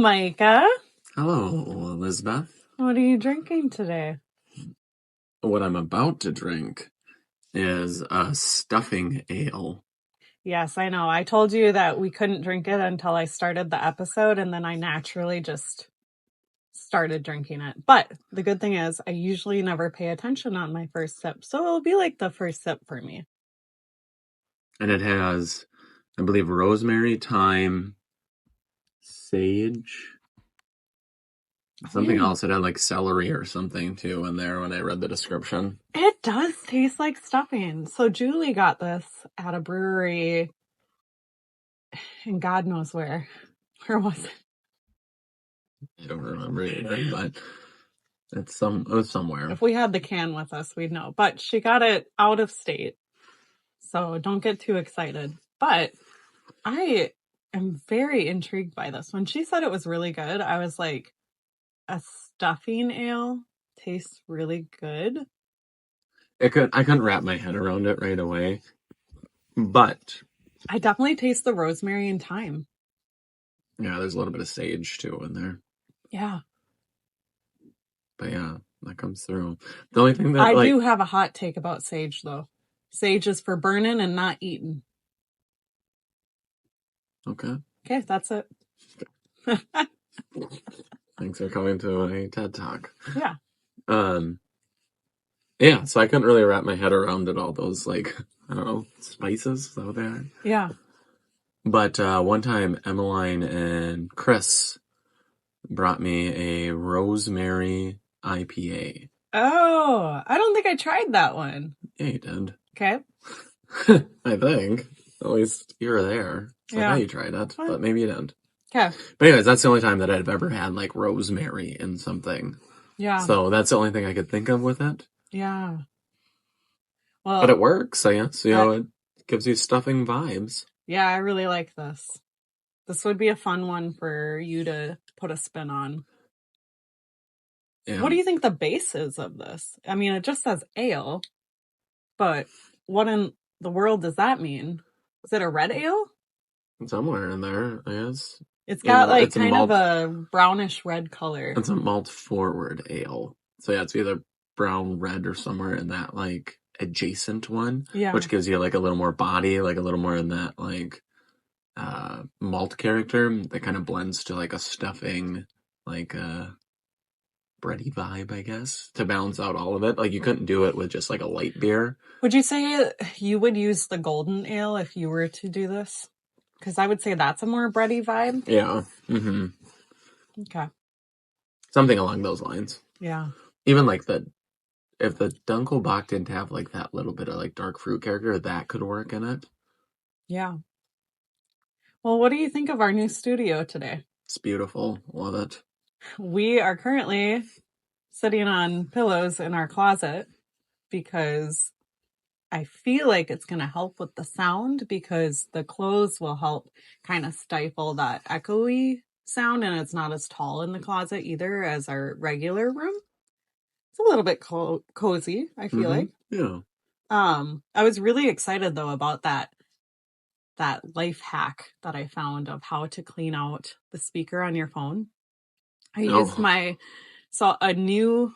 Micah. Hello, Elizabeth. What are you drinking today? What I'm about to drink is a stuffing ale. Yes, I know. I told you that we couldn't drink it until I started the episode, and then I naturally just started drinking it. But the good thing is I usually never pay attention on my first sip, so it'll be like the first sip for me. And it has, I believe, rosemary, thyme, sage, something else. It had like celery or something too in there when I read the description. It does taste like stuffing. So Julie got this at a brewery, and God knows where. Where was it? I don't remember either, but it was somewhere. If we had the can with us, we'd know. But she got it out of state. So don't get too excited. But I am very intrigued by this. When she said it was really good, I was like, a stuffing ale tastes really good. I couldn't wrap my head around it right away, but I definitely taste the rosemary and thyme. Yeah, there's a little bit of sage too in there. Yeah. But yeah, that comes through. The only thing that I do have a hot take about sage though. Sage is for burning and not eating. Okay, that's it. Thanks for coming to a TED Talk. Yeah. Yeah, so I couldn't really wrap my head around it, all those, like, I don't know, spices, is that what they are? Yeah. But one time, Emmeline and Chris brought me a rosemary IPA. Oh, I don't think I tried that one. Yeah, you did. Okay. I think. At least you were there. So I thought you tried it, but maybe you didn't. Okay. But anyways, that's the only time that I've ever had, like, rosemary in something. Yeah. So that's the only thing I could think of with it. Yeah. Well, but it works, I guess. You know, it gives you stuffing vibes. Yeah, I really like this. This would be a fun one for you to put a spin on. Yeah. What do you think the base is of this? I mean, it just says ale, but what in the world does that mean? Is it a red ale? Somewhere in there, I guess. It's got it's kind of a brownish red color. It's a malt forward ale. So yeah, it's either brown, red, or somewhere in that, like, adjacent one. Yeah. Which gives you, like, a little more body, like, a little more in that, like, malt character that kind of blends to, like, a stuffing, like, bready vibe, I guess, to balance out all of it. Like, you couldn't do it with just, like, a light beer. Would you say you would use the golden ale if you were to do this? Because I would say that's a more bready vibe. Yeah. Mm-hmm. Okay. Something along those lines. Yeah. Even, like, if the Dunkelbach didn't have, like, that little bit of, like, dark fruit character, that could work in it. Yeah. Well, what do you think of our new studio today? It's beautiful. Love it. We are currently sitting on pillows in our closet because I feel like it's going to help with the sound because the clothes will help kind of stifle that echoey sound, and it's not as tall in the closet either as our regular room. It's a little bit cozy, I feel like. Yeah. I was really excited though about that life hack that I found of how to clean out the speaker on your phone. I used a new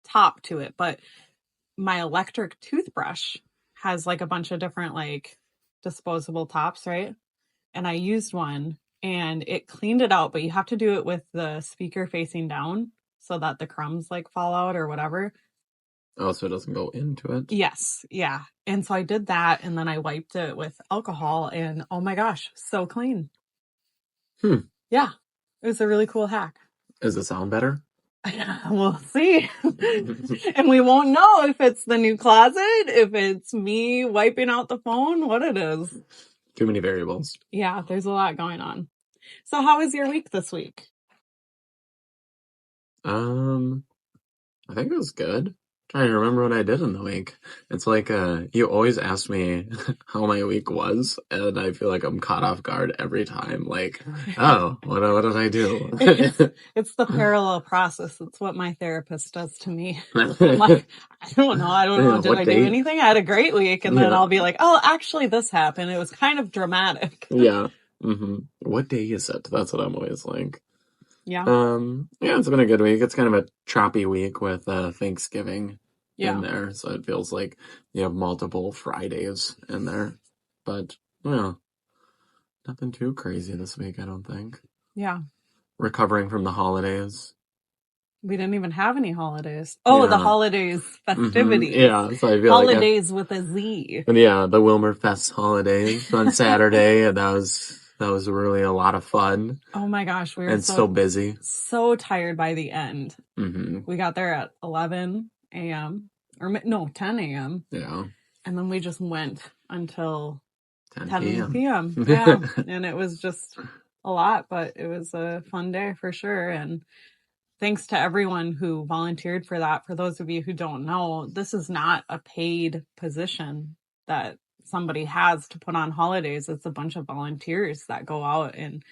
top to it, but my electric toothbrush has like a bunch of different like disposable tops, right? And I used one and it cleaned it out, but you have to do it with the speaker facing down so that the crumbs like fall out or whatever. Oh, so it doesn't go into it? Yes. Yeah. And so I did that and then I wiped it with alcohol and oh my gosh, so clean. Yeah. It was a really cool hack. Does it sound better? We'll see. And we won't know if it's the new closet, if it's me wiping out the phone, what it is. Too many variables. Yeah, there's a lot going on. So how was your week this week? I think it was good. Trying to remember what I did in the week. It's like, you always ask me how my week was, and I feel like I'm caught off guard every time. Like, oh, what did I do? It's the parallel process. It's what my therapist does to me. I'm like, I don't know. Did I do anything? I had a great week. And then I'll be like, oh, actually this happened. It was kind of dramatic. Yeah. Mm-hmm. What day is it? That's what I'm always like. Yeah. Yeah, it's been a good week. It's kind of a choppy week with Thanksgiving in there, so it feels like you have multiple Fridays in there. But, well, nothing too crazy this week, I don't think. Yeah. Recovering from the holidays. We didn't even have any holidays. Oh, the holidays, festivities. Yeah, so I feel holidays with a Z. Yeah, the Wilmerfest holidays on Saturday, and that was really a lot of fun. Oh my gosh, we were so busy. So tired by the end. Mm-hmm. We got there at 11 a.m. or no, 10 a.m. Yeah. And then we just went until 10 p.m. Yeah. And it was just a lot, but it was a fun day for sure. And thanks to everyone who volunteered for that. For those of you who don't know, this is not a paid position that somebody has to put on holidays. It's a bunch of volunteers that go out and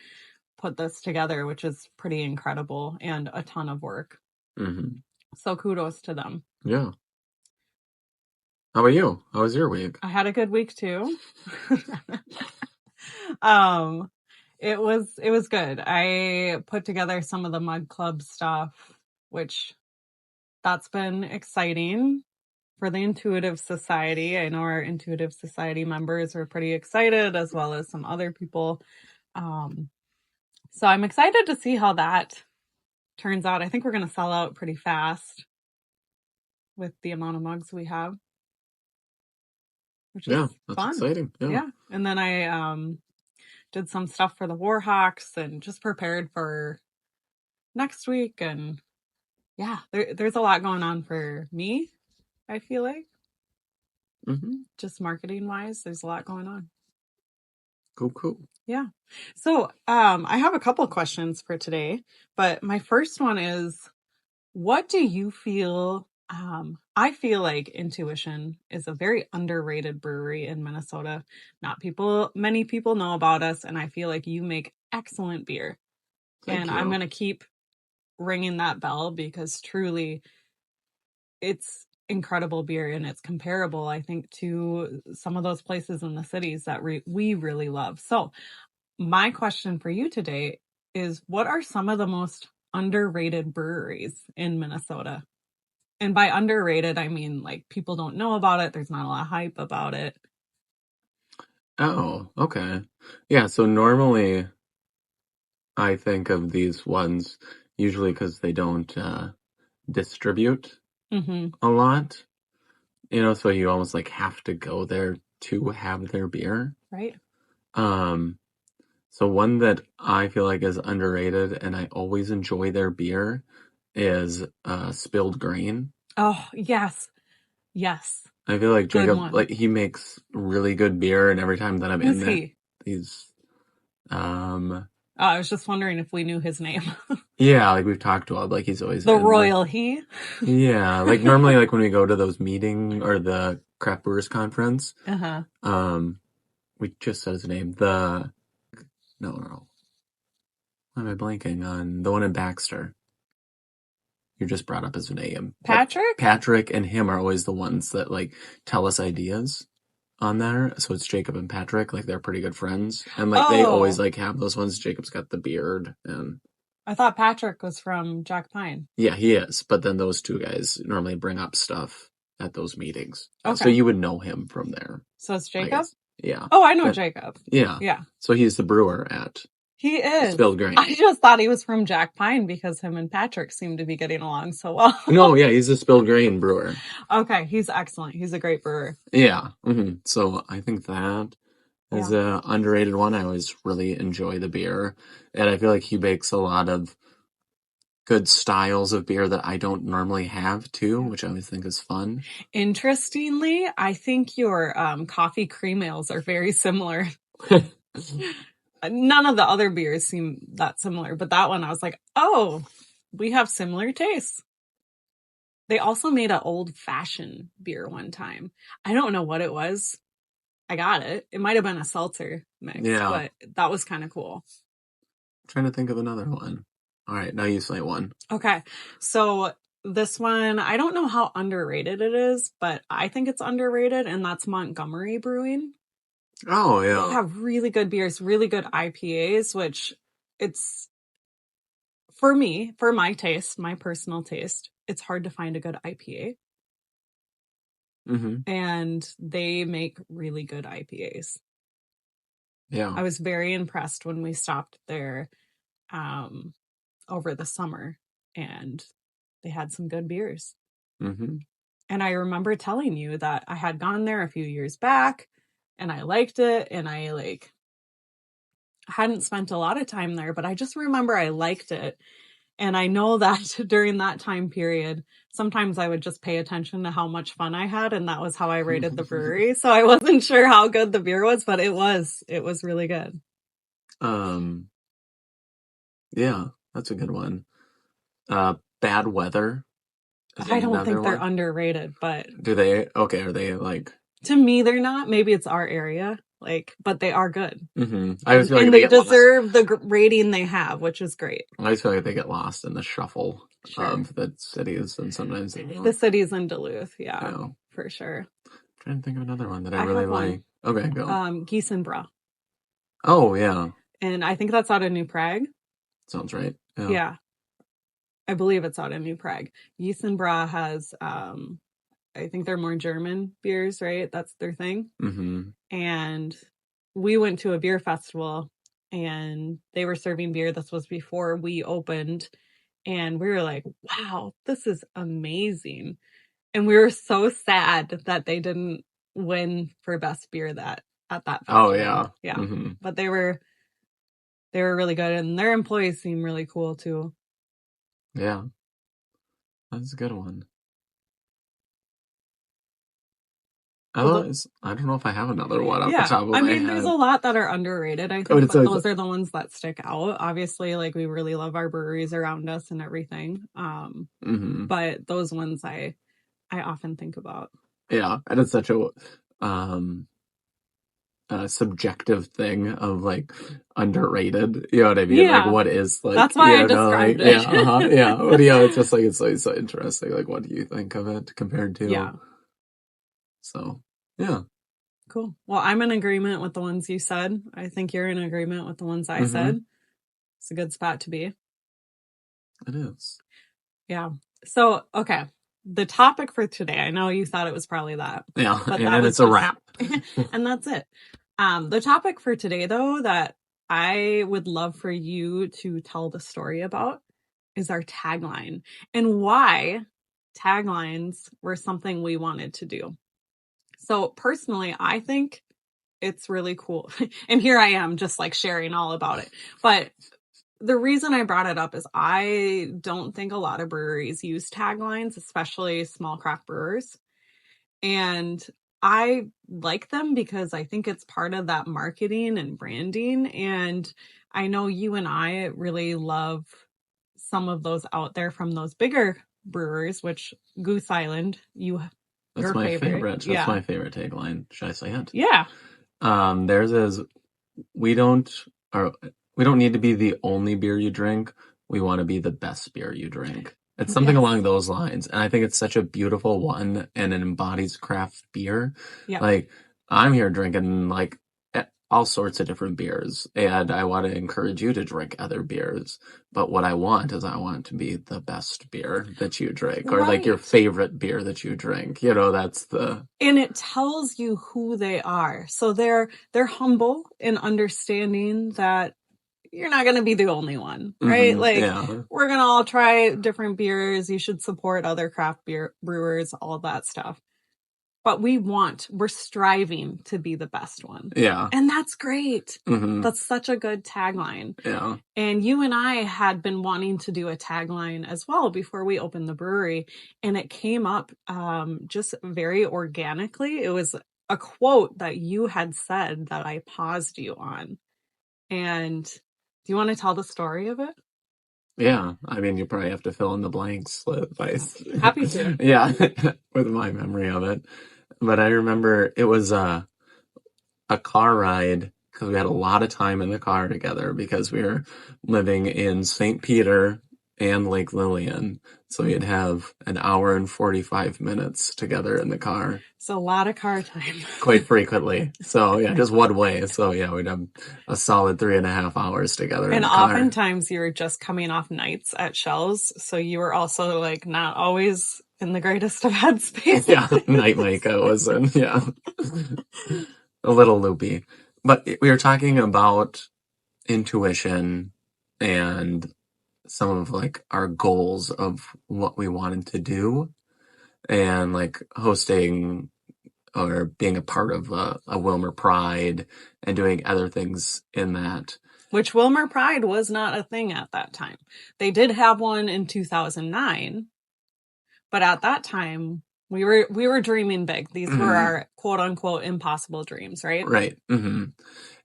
put this together, which is pretty incredible and a ton of work. Mm-hmm. So kudos to them. Yeah. How about you? How was your week? I had a good week too. It was good. I put together some of the Mug Club stuff, which that's been exciting for the Intuitive Society. I know our Intuitive Society members were pretty excited, as well as some other people. So I'm excited to see how that turns out. I think we're going to sell out pretty fast with the amount of mugs we have, which is fun. Exciting. Yeah. And then I did some stuff for the Warhawks and just prepared for next week. And yeah, there's a lot going on for me, I feel like. Mm-hmm. Just marketing wise, there's a lot going on. Cool. Yeah. So I have a couple questions for today, but my first one is, what do you feel? I feel like Intuition is a very underrated brewery in Minnesota. Many people know about us, and I feel like you make excellent beer. Thank you. I'm going to keep ringing that bell because truly it's incredible beer, and it's comparable, I think, to some of those places in the cities that we really love. So my question for you today is, what are some of the most underrated breweries in Minnesota? And by underrated, I mean like people don't know about it. There's not a lot of hype about it. Oh, okay. Yeah, so normally I think of these ones usually because they don't distribute a lot. So you almost like have to go there to have their beer. Right. So one that I feel like is underrated and I always enjoy their beer is Spilled Grain. Oh, yes. I feel like Jacob, like he makes really good beer, and every time that I'm in there, he's I was just wondering if we knew his name. Yeah, like we've talked to him, like he's always the royal he. Yeah, like normally, like when we go to those meeting or the craft brewers conference, we just said his name. No. Why am I blanking on the one in Baxter? You just brought up his name. Patrick? Patrick and him are always the ones that like tell us ideas on there. So it's Jacob and Patrick, like they're pretty good friends. And like they always like have those ones. Jacob's got the beard and I thought Patrick was from Jack Pine. Yeah, he is. But then those two guys normally bring up stuff at those meetings. Okay. So you would know him from there. So it's Jacob? Yeah. Oh, I know Jacob. Yeah. So he's the brewer at He is. Spilled Grain. I just thought he was from Jack Pine because him and Patrick seem to be getting along so well. No, yeah, he's a Spilled Grain brewer. Okay, he's excellent. He's a great brewer. Yeah. Mm-hmm. So I think that is an underrated one. I always really enjoy the beer. And I feel like he makes a lot of good styles of beer that I don't normally have too, which I always think is fun. Interestingly, I think your coffee cream ales are very similar. None of the other beers seem that similar, but that one I was like, oh, we have similar tastes. They also made an old-fashioned beer one time. I don't know what it was. I got it. It might have been a seltzer mix, but that was kind of cool. I'm trying to think of another one. All right, now you say one. Okay, so this one, I don't know how underrated it is, but I think it's underrated, and that's Montgomery Brewing. Oh, yeah. They have really good beers, really good IPAs, which it's, for me, for my taste, my personal taste, it's hard to find a good IPA. Mm-hmm. And they make really good IPAs. Yeah. I was very impressed when we stopped there over the summer, and they had some good beers. Mm-hmm. And I remember telling you that I had gone there a few years back and I liked it, and I hadn't spent a lot of time there, but I just remember I liked it. And I know that during that time period, sometimes I would just pay attention to how much fun I had, and that was how I rated the brewery. So I wasn't sure how good the beer was, but it was really good. Yeah, that's a good one. Bad Weather. I don't think they're underrated, but do they? Okay, are they like? To me, they're not. Maybe it's our area, but they are good. Mm-hmm. I just feel like and they deserve the rating they have, which is great. I just feel like they get lost in the shuffle of the cities, and sometimes they don't. The cities in Duluth, yeah, for sure. I'm trying to think of another one that I really like. Okay, go. Geese and Bra. Oh, yeah. And I think that's out of New Prague. Sounds right. Yeah. I believe it's out of New Prague. Geese and Bra has, I think they're more German beers, right? That's their thing. Mm-hmm. And we went to a beer festival, and they were serving beer. This was before we opened. And we were like, wow, this is amazing. And we were so sad that they didn't win for best beer at that festival. Oh, yeah. Yeah. Mm-hmm. But they were really good, and their employees seem really cool too. Yeah. That's a good one. I don't know if I have another one off the top of my head. There's a lot that are underrated, I think, but those are the ones that stick out. Obviously, we really love our breweries around us and everything. Mm-hmm. But those ones I often think about. Yeah, and it's such a subjective thing of underrated. You know what I mean? Yeah. What is That's why I described it. Yeah. But it's just it's so interesting. What do you think of it compared to? Yeah. So, yeah. Cool. Well, I'm in agreement with the ones you said. I think you're in agreement with the ones I said. It's a good spot to be. It is. Yeah. So, okay. The topic for today, I know you thought it was probably that. Yeah, and it's a wrap. And that's it. The topic for today, though, that I would love for you to tell the story about is our tagline, and why taglines were something we wanted to do. So personally, I think it's really cool. And here I am just sharing all about it. But the reason I brought it up is I don't think a lot of breweries use taglines, especially small craft brewers. And I like them because I think it's part of that marketing and branding. And I know you and I really love some of those out there from those bigger brewers, which Goose Island, that's my favorite. That's my favorite tagline. Should I say it? Yeah. Theirs is, we don't need to be the only beer you drink. We want to be the best beer you drink. It's something along those lines. And I think it's such a beautiful one, and it embodies craft beer. Yeah. I'm here drinking all sorts of different beers, and I want to encourage you to drink other beers. But what I want to be the best beer that you drink, or your favorite beer that you drink. That's the... And it tells you who they are. So they're humble in understanding that you're not going to be the only one, right? We're going to all try different beers. You should support other craft beer brewers, all that stuff. But we're striving to be the best one. Yeah. And that's great. Mm-hmm. That's such a good tagline. Yeah. And you and I had been wanting to do a tagline as well before we opened the brewery. And it came up just very organically. It was a quote that you had said that I paused you on. And do you want to tell the story of it? Yeah, you probably have to fill in the blanks. Happy to. Yeah, with my memory of it. But I remember it was a car ride, because we had a lot of time in the car together, because we were living in St. Peter, and Lake Lillian. So you'd have an hour and 45 minutes together in the car. It's a lot of car time. Quite frequently. So yeah, just one way. So yeah, we'd have a solid 3.5 hours together in the car. And oftentimes you were just coming off nights at Shell's. So you were also like not always in the greatest of headspace. Yeah, night Micah was in, yeah. A little loopy. But we were talking about intuition and some of like our goals of what we wanted to do, and like hosting or being a part of a Wilmer Pride and doing other things in that. Which Wilmer Pride was not a thing at that time. They did have one in 2009, but at that time we were dreaming big. These were our quote unquote impossible dreams, right? Right. Mm-hmm.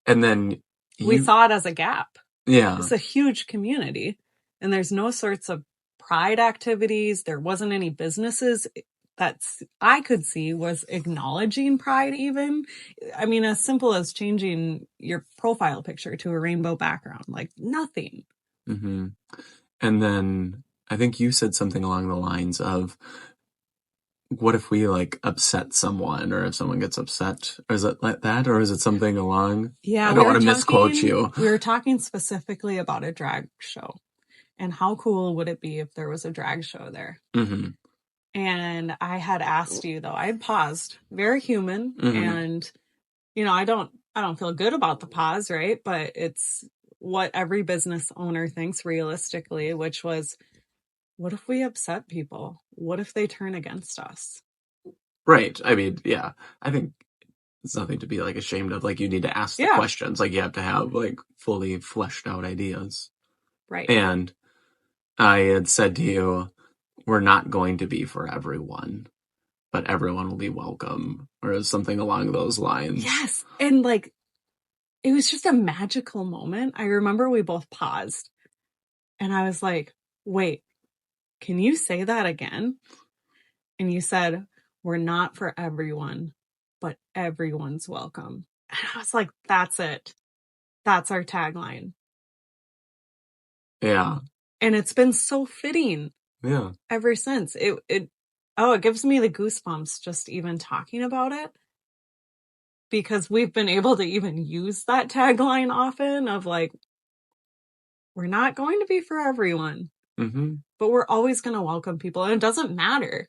And then we saw it as a gap. Yeah. It's a huge community, and there's no sorts of pride activities. There wasn't any businesses that I could see was acknowledging pride even. I mean, as simple as changing your profile picture to a rainbow background, like nothing. Mm-hmm. And then I think you said something along the lines of, what if we like upset someone, or if someone gets upset? Or is it like that? Or is it something along? Yeah, I don't want to misquote you. We were talking specifically about a drag show, and how cool would it be if there was a drag show there? Mm-hmm. And I had asked you, though, I had paused, very human. And, you know, I don't feel good about the pause, right? But it's what every business owner thinks realistically, which was, what if we upset people? What if they turn against us? Right. I mean, yeah, I think it's nothing to be like ashamed of. Like, you need to ask the questions. Like, you have to have like fully fleshed out ideas. Right. And I had said to you, we're not going to be for everyone, but everyone will be welcome, or something along those lines. Yes. And like, it was just a magical moment. I remember we both paused, and I was like, wait, can you say that again? And you said, we're not for everyone, but everyone's welcome. And I was like, that's it. That's our tagline. Yeah. And it's been so fitting. Yeah. Ever since. It gives me the goosebumps just even talking about it. Because we've been able to even use that tagline often of like, we're not going to be for everyone, but we're always going to welcome people. And it doesn't matter.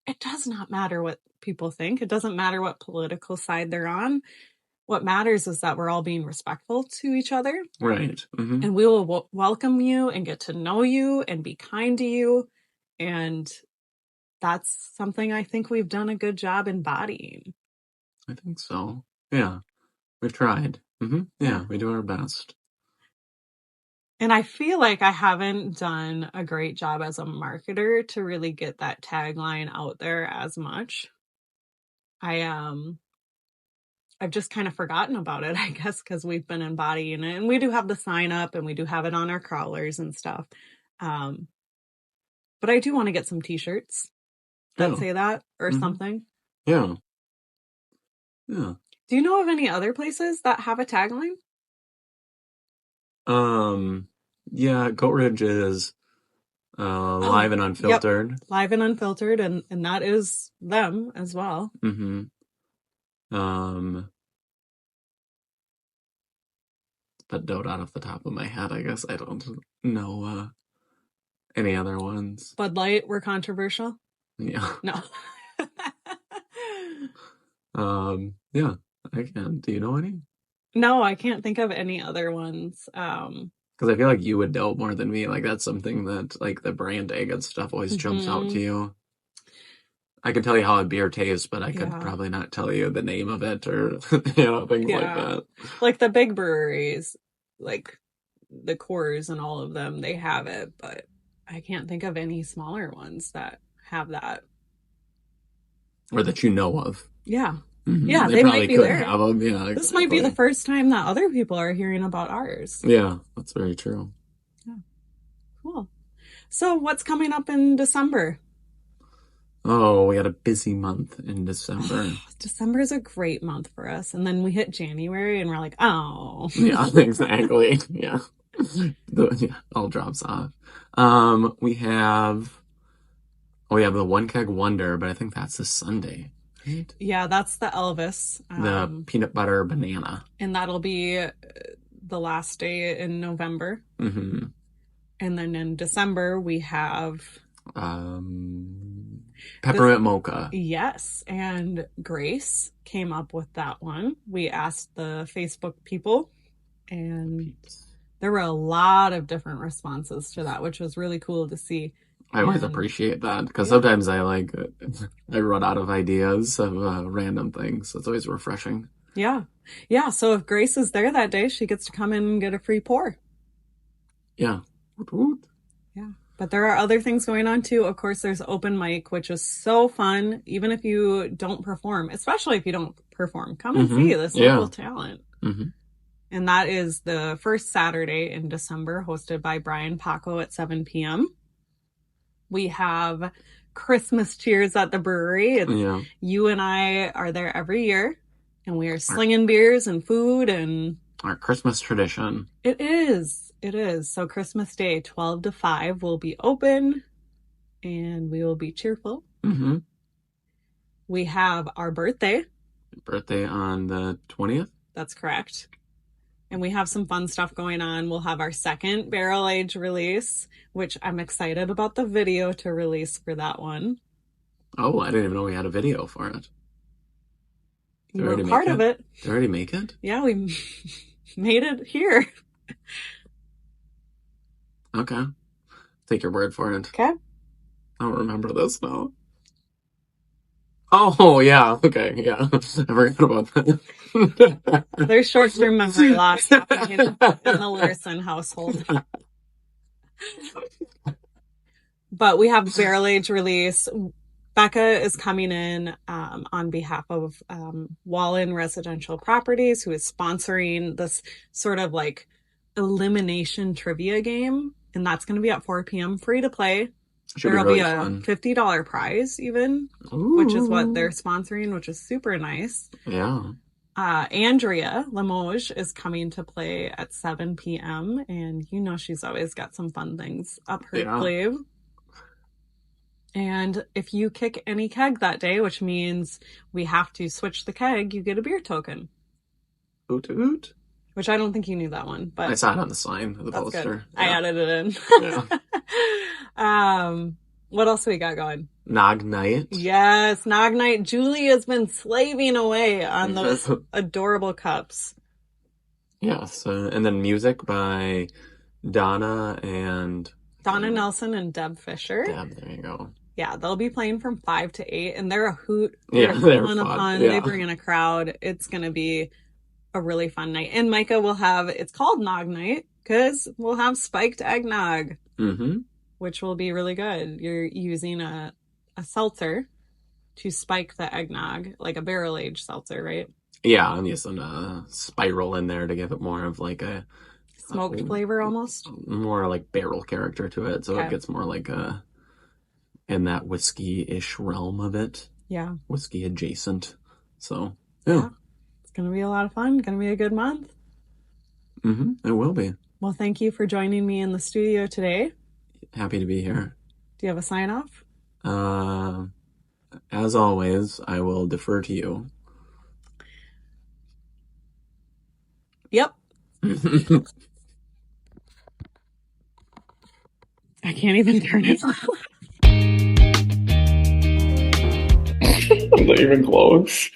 It does not matter what people think. It doesn't matter what political side they're on. What matters is that we're all being respectful to each other. Right. And we will welcome you and get to know you and be kind to you. And that's something I think we've done a good job embodying. I think so. Yeah. We've tried. Yeah, we do our best. And I feel like I haven't done a great job as a marketer to really get that tagline out there as much. I've just kind of forgotten about it, I guess, because we've been embodying it. And we do have the sign up, and we do have it on our crawlers and stuff. But I do want to get some t-shirts that say that, or something. Yeah. Yeah. Do you know of any other places that have a tagline? Yeah, Goat Ridge is live and unfiltered. Yep. Live and unfiltered, and that is them as well. That note out of the top of my head, I guess I don't know any other ones. Bud Light were controversial? Yeah. No. Yeah, I can. Do you know any? No, I can't think of any other ones. Because I feel like you would know more than me. Like, that's something that, like, the branding and stuff always jumps out to you. I can tell you how a beer tastes, but I could probably not tell you the name of it, or things like that. Like the big breweries, like the Coors and all of them, they have it, but I can't think of any smaller ones that have that. Or that you know of. Yeah. Yeah, they might be there. Have them. Yeah, exactly. This might be the first time that other people are hearing about ours. Yeah, that's very true. Yeah. Cool. So what's coming up in December? Oh, we had a busy month in December. December is a great month for us. And then we hit January and we're like, oh. Yeah, exactly. Yeah. All drops off. We have the One Keg Wonder, but I think that's this Sunday, right? Yeah, that's the Elvis. The peanut butter banana. And that'll be the last day in November. Mm-hmm. And then in December, we have... peppermint mocha. Yes, and Grace came up with that one. We asked the Facebook people, and there were a lot of different responses to that, which was really cool to see. I always appreciate that, because sometimes I run out of ideas of random things. It's always refreshing. Yeah. So if Grace is there that day, she gets to come in and get a free pour. Yeah. Yeah. But there are other things going on too. Of course, there's open mic, which is so fun, even if you don't perform, especially if you don't perform. Come and see this local talent. Mm-hmm. And that is the first Saturday in December, hosted by Brian Paco at 7 p.m. We have Christmas cheers at the brewery. You and I are there every year, and we are slinging beers and food and... Our Christmas tradition. It is. So Christmas Day, 12 to 5, will be open, and we will be cheerful. Mm-hmm. We have our birthday. Birthday on the 20th? That's correct. And we have some fun stuff going on. We'll have our second barrel age release, which I'm excited about the video to release for that one. Oh, I didn't even know we had a video for it. You were part of it. Did they already make it? Yeah, we made it here. Okay. Take your word for it. Okay. I don't remember this now. Oh, yeah. Okay, yeah. I forgot about that. There's short-term memory loss happening in the Larson household. But we have barrel age release. Becca is coming in on behalf of Wallen Residential Properties, who is sponsoring this sort of like elimination trivia game. And that's going to be at 4 p.m. free to play. There'll be a $50 prize even, which is what they're sponsoring, which is super nice. Yeah. Andrea Limoges is coming to play at 7 p.m. And you know she's always got some fun things up her sleeve. And if you kick any keg that day, which means we have to switch the keg, you get a beer token. Hoot hoot. Which I don't think you knew that one, but I saw it on the sign of the poster. Good. Yeah. I added it in. What else we got going? Nog Night. Yes, Nog Night. Julie has been slaving away on those adorable cups. Yes, and then music by Donna Nelson and Deb Fisher. Deb, there you go. Yeah, they'll be playing from 5 to 8, and they're a hoot. They're fun. They bring in a crowd. It's going to be a really fun night. And Micah will have, it's called Nog Night because we'll have spiked eggnog, which will be really good. You're using a seltzer to spike the eggnog, like a barrel aged seltzer, right? Yeah, I'm using a spiral in there to give it more of like a smoked flavor, almost more like barrel character to it, so it gets more like a in that whiskey-ish realm of it. Yeah, whiskey adjacent. So yeah. It's gonna be a lot of fun. Gonna be a good month. It will be. Well, thank you for joining me in the studio today. Happy to be here. Do you have a sign off? As always, I will defer to you. Yep. I can't even turn it off. I'm not even close.